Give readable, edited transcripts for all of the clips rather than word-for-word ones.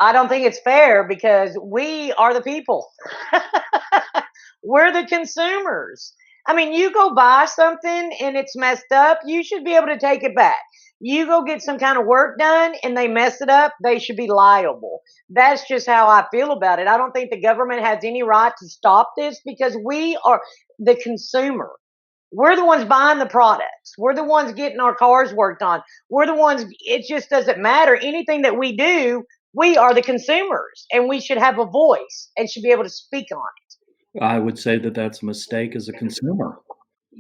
I don't think it's fair because we are the people. We're the consumers. I mean, you go buy something and it's messed up, you should be able to take it back. You go get some kind of work done and they mess it up, they should be liable. That's just how I feel about it. I don't think the government has any right to stop this because we are the consumer. We're the ones buying the products. We're the ones getting our cars worked on. We're the ones, it just doesn't matter. Anything that we do, we are the consumers and we should have a voice and should be able to speak on it. I would say that that's a mistake as a consumer.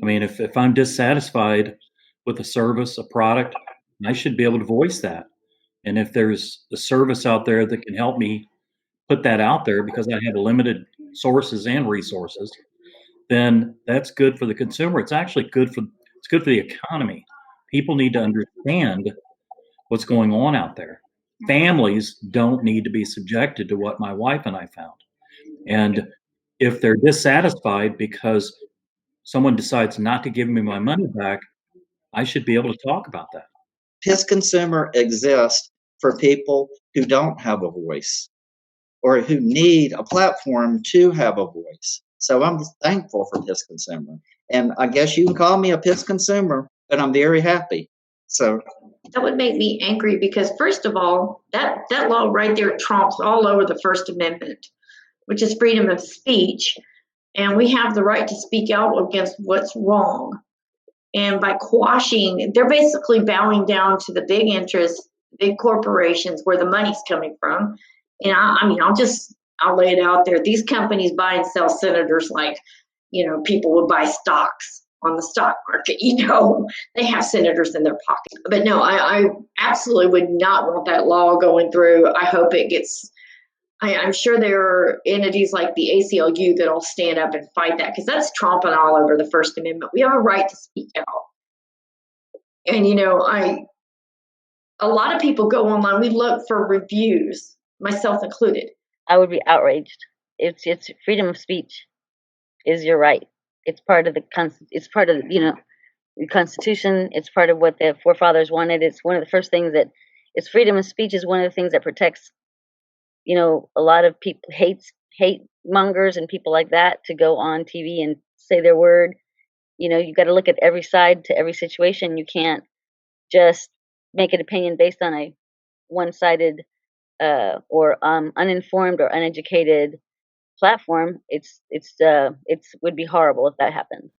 I mean, if I'm dissatisfied with a service, a product, I should be able to voice that. And if there's a service out there that can help me put that out there because I have limited sources and resources, then that's good for the consumer. It's actually good for the economy. People need to understand what's going on out there. Families don't need to be subjected to what my wife and I found. And if they're dissatisfied because someone decides not to give me my money back, I should be able to talk about that. PissedConsumer exists for people who don't have a voice or who need a platform to have a voice. So I'm thankful for PissedConsumer. And I guess you can call me a PissedConsumer, but I'm very happy. So that would make me angry because, first of all, that law right there trumps all over the First Amendment, which is freedom of speech. And we have the right to speak out against what's wrong. And by quashing, they're basically bowing down to the big interests, big corporations where the money's coming from. And I'll lay it out there. These companies buy and sell senators like, people would buy stocks on the stock market. They have senators in their pocket. But no, I absolutely would not want that law going through. I hope it gets, I'm sure there are entities like the ACLU that'll stand up and fight that because that's tromping all over the First Amendment. We have a right to speak out. And, a lot of people go online. We look for reviews, myself included. I would be outraged. It's freedom of speech is your right. It's part of the the Constitution. It's part of what the forefathers wanted. It's one of the first things that it's freedom of speech is one of the things that protects, a lot of people hate mongers and people like that to go on TV and say their word. You got to look at every side to every situation. You can't just make an opinion based on a one-sided or uninformed or uneducated platform. It would be horrible if that happened.